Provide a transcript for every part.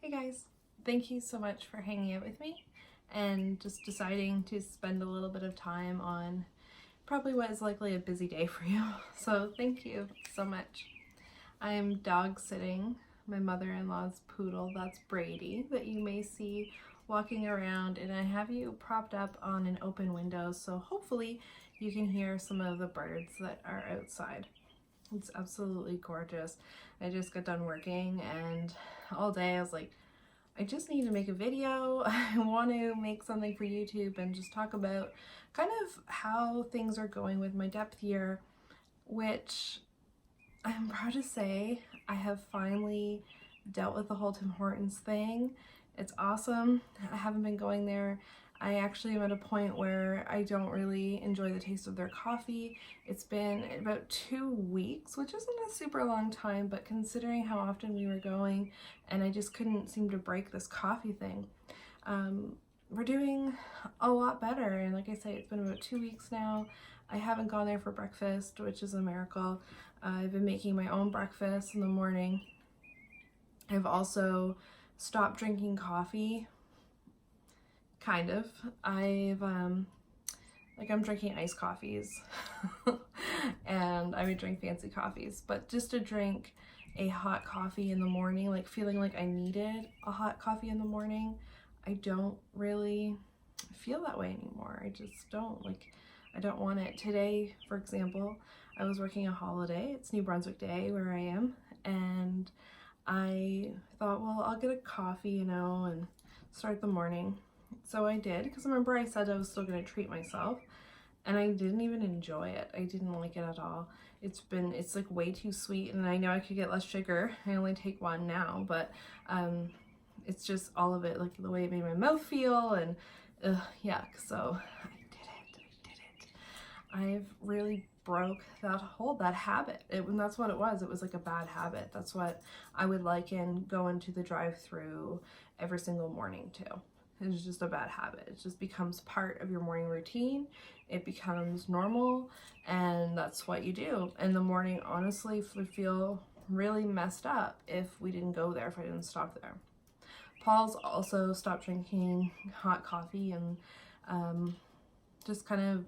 Hey guys, thank you so much for hanging out with me and just deciding to spend a little bit of time on probably what is likely a busy day for you. So thank you so much. I am dog sitting my mother-in-law's poodle, that's Brady, that you may see walking around, and I have you propped up on an open window so hopefully you can hear some of the birds that are outside. It's absolutely gorgeous. I just got done working and all day I was like, I just need to make a video. I want to make something for YouTube and just talk about kind of how things are going with my depth year, which I'm proud to say I have finally dealt with the whole Tim Hortons thing. It's awesome. I haven't been going there. I actually am at a point where I don't really enjoy the taste of their coffee. It's been about 2 weeks, which isn't a super long time, but considering how often we were going and I just couldn't seem to break this coffee thing, we're doing a lot better. And like I say, it's been about 2 weeks now. I haven't gone there for breakfast, which is a miracle. I've been making my own breakfast in the morning. I've also stopped drinking coffee, kind of. I'm drinking iced coffees and I would drink fancy coffees, but just to drink a hot coffee in the morning, like feeling like I needed a hot coffee in the morning, I don't really feel that way anymore. I just don't. I don't want it. Today, for example, I was working a holiday. It's New Brunswick Day where I am, and I thought, well, I'll get a coffee, and start the morning. So I did, because remember I said I was still going to treat myself, and I didn't even enjoy it. I didn't like it at all. It's like way too sweet, and I know I could get less sugar. I only take one now, but it's just all of it, like the way it made my mouth feel, and yuck. So I did it. I've really broke that habit. That's what it was. It was like a bad habit. That's what I would liken going to the drive-through every single morning to. It's just a bad habit. It just becomes part of your morning routine. It becomes normal, and that's what you do. And the morning honestly would feel really messed up if we didn't go there, if I didn't stop there. Paul's also stopped drinking hot coffee, and just kind of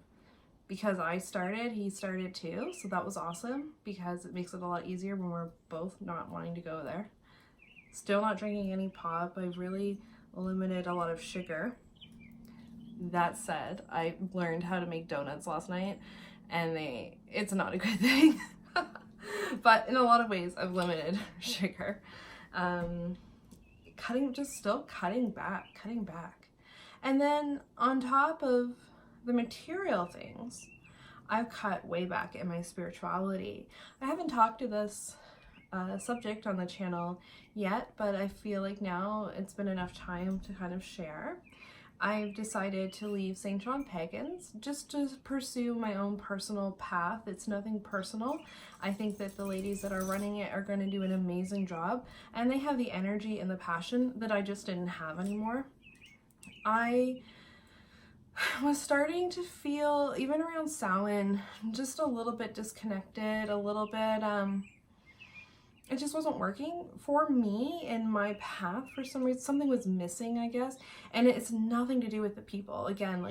because I started, he started too. So that was awesome because it makes it a lot easier when we're both not wanting to go there. Still not drinking any pop. I've really limited a lot of sugar. That said, I learned how to make donuts last night, and it's not a good thing. But in a lot of ways, I've limited sugar. Still cutting back. And then on top of the material things, I've cut way back in my spirituality. I haven't talked to this subject on the channel yet, but I feel like now it's been enough time to kind of share. I've decided to leave St. John Pagans just to pursue my own personal path. It's nothing personal. I think that the ladies that are running it are going to do an amazing job, and they have the energy and the passion that I just didn't have anymore. I was starting to feel, even around Samhain, just a little bit disconnected, a little bit, it just wasn't working for me in my path for some reason. Something was missing, I guess. And it's nothing to do with the people. Again,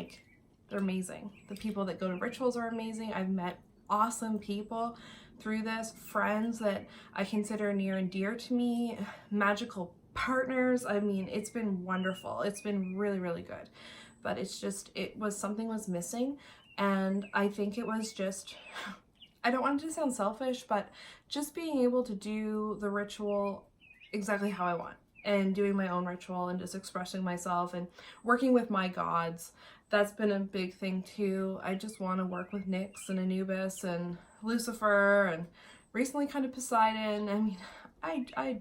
they're amazing. The people that go to rituals are amazing. I've met awesome people through this, friends that I consider near and dear to me, magical partners. I mean, it's been wonderful. It's been really, really good. But something was missing. And I think it was just, I don't want it to sound selfish, but just being able to do the ritual exactly how I want, and doing my own ritual and just expressing myself and working with my gods. That's been a big thing too. I just want to work with Nyx and Anubis and Lucifer, and recently kind of Poseidon. I mean, I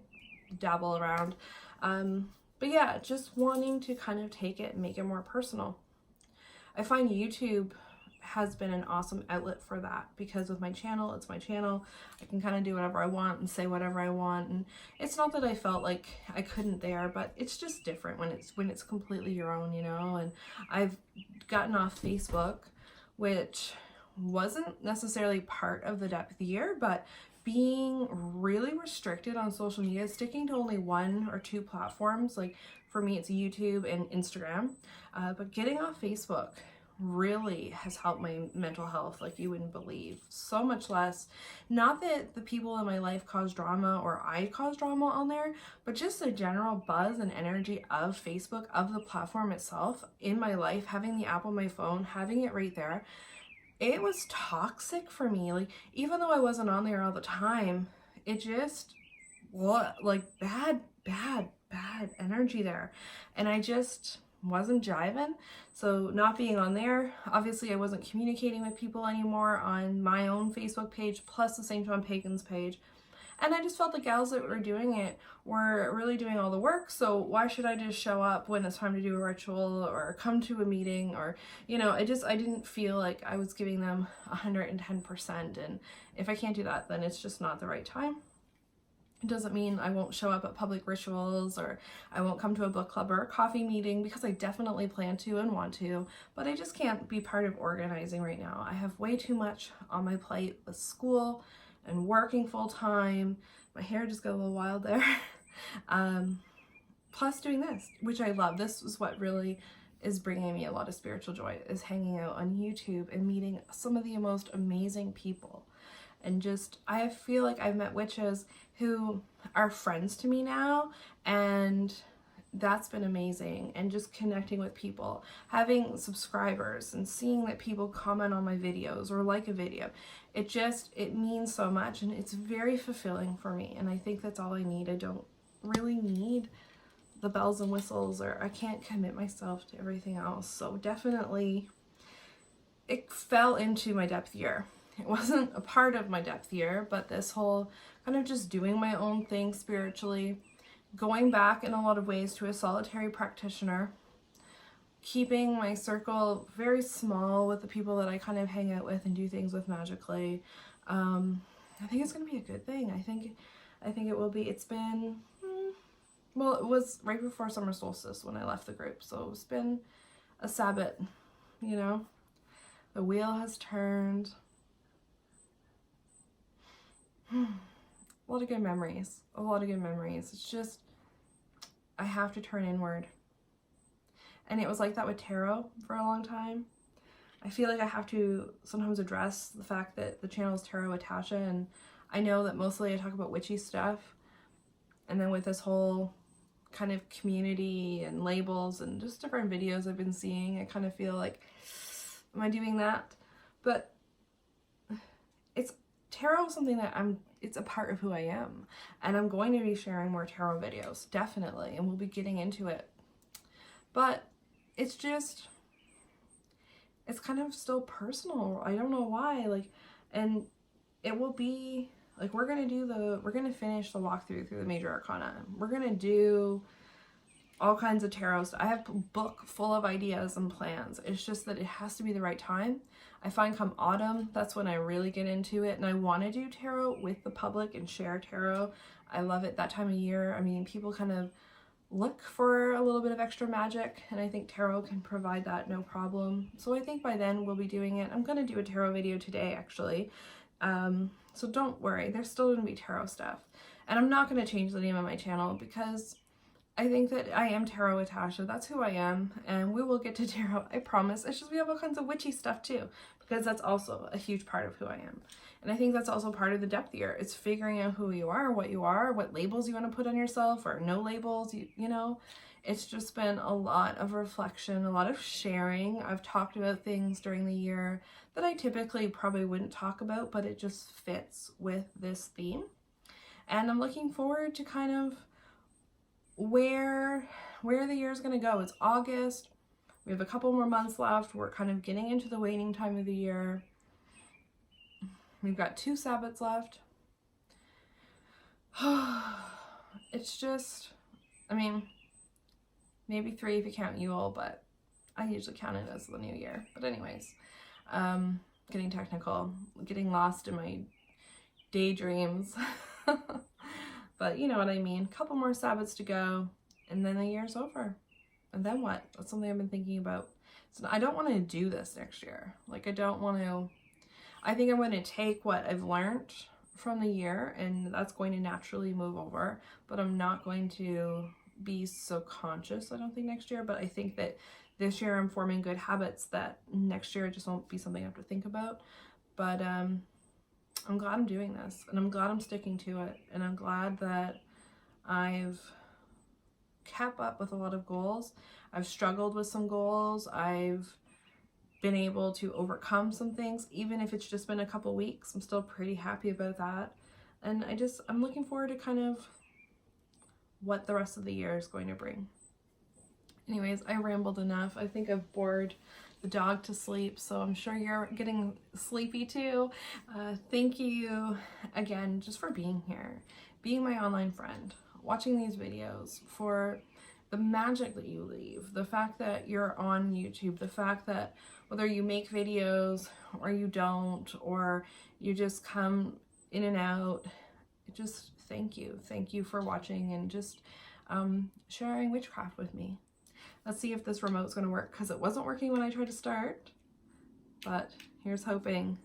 dabble around. But yeah, just wanting to kind of take it and make it more personal. I find YouTube has been an awesome outlet for that, because with my channel, it's my channel. I can kind of do whatever I want and say whatever I want, and it's not that I felt like I couldn't there, but it's just different when it's completely your own, And I've gotten off Facebook, which wasn't necessarily part of the depth year, but being really restricted on social media, sticking to only 1 or 2 platforms, like for me it's YouTube and Instagram, but getting off Facebook really has helped my mental health like you wouldn't believe. So much less. Not that the people in my life cause drama or I cause drama on there, but just the general buzz and energy of Facebook, of the platform itself in my life, having the app on my phone, having it right there, it was toxic for me. Like, even though I wasn't on there all the time, it just, what, like bad energy there. And I just wasn't jiving. So not being on there, obviously I wasn't communicating with people anymore on my own Facebook page, plus the St. John Pagans page. And I just felt the gals that were doing it were really doing all the work, so why should I just show up when it's time to do a ritual or come to a meeting, or, you know, I didn't feel like I was giving them 110%, and if I can't do that, then it's just not the right time. It doesn't mean I won't show up at public rituals or I won't come to a book club or a coffee meeting, because I definitely plan to and want to, but I just can't be part of organizing right now. I have way too much on my plate with school and working full time. My hair just got a little wild there. Plus doing this, which I love. This is what really is bringing me a lot of spiritual joy, is hanging out on YouTube and meeting some of the most amazing people. And just, I feel like I've met witches who are friends to me now, and that's been amazing. And just connecting with people, having subscribers and seeing that people comment on my videos or like a video, it means so much, and it's very fulfilling for me. And I think that's all I need. I don't really need the bells and whistles, or I can't commit myself to everything else. So definitely it fell into my depth year. It wasn't a part of my depth year, but this whole kind of just doing my own thing spiritually, going back in a lot of ways to a solitary practitioner, keeping my circle very small with the people that I kind of hang out with and do things with magically. I think it's going to be a good thing. I think it will be. It's been, well, it was right before summer solstice when I left the group, so it's been a Sabbath, you know. The wheel has turned. A lot of good memories. A lot of good memories. It's just, I have to turn inward. And it was like that with tarot for a long time. I feel like I have to sometimes address the fact that the channel is Tarot with Tasha, and I know that mostly I talk about witchy stuff. And then with this whole kind of community and labels and just different videos I've been seeing, I kind of feel like, am I doing that? But tarot is something that it's a part of who I am, and I'm going to be sharing more tarot videos, definitely, and we'll be getting into it. But it's just, it's kind of still personal. I don't know why, like, and it will be, like, we're going to finish the walkthrough through the major arcana. We're going to do all kinds of tarot stuff. I have a book full of ideas and plans. It's just that it has to be the right time. I find come autumn, that's when I really get into it, and I want to do tarot with the public and share tarot. I love it that time of year. I mean, people kind of look for a little bit of extra magic, and I think tarot can provide that no problem. So I think by then we'll be doing it. I'm going to do a tarot video today, actually. So don't worry, there's still going to be tarot stuff. And I'm not going to change the name of my channel, because I think that I am Tarot with Tasha. That's who I am, and we will get to tarot, I promise. It's just we have all kinds of witchy stuff too, because that's also a huge part of who I am. And I think that's also part of the depth year. It's figuring out who you are, what labels you want to put on yourself, or no labels, you know. It's just been a lot of reflection, a lot of sharing. I've talked about things during the year that I typically probably wouldn't talk about, but it just fits with this theme. And I'm looking forward to kind of where the year is going to go. It's August. We have a couple more months left. We're kind of getting into the waning time of the year. We've got 2 Sabbats left. It's just, I mean, maybe 3 if you count Yule, but I usually count it as the new year. But anyways, getting technical, getting lost in my daydreams. But you know what I mean. Couple more Sabbats to go, and then the year's over. And then what? That's something I've been thinking about. So I don't want to do this next year. Like, I don't want to I think I'm going to take what I've learned from the year, and that's going to naturally move over, but I'm not going to be so conscious, I don't think, next year. But I think that this year I'm forming good habits that next year it just won't be something I have to think about. But I'm glad I'm doing this, and I'm glad I'm sticking to it, and I'm glad that I've kept up with a lot of goals. I've struggled with some goals. I've been able to overcome some things, even if it's just been a couple weeks. I'm still pretty happy about that. And I'm looking forward to kind of what the rest of the year is going to bring. Anyways, I rambled enough. I think I've bored the dog to sleep, so I'm sure you're getting sleepy too. Thank you again just for being here, being my online friend, watching these videos, for the magic that you leave, the fact that you're on YouTube, the fact that whether you make videos or you don't, or you just come in and out, just thank you. Thank you for watching and just sharing witchcraft with me. Let's see if this remote's going to work, because it wasn't working when I tried to start, but here's hoping.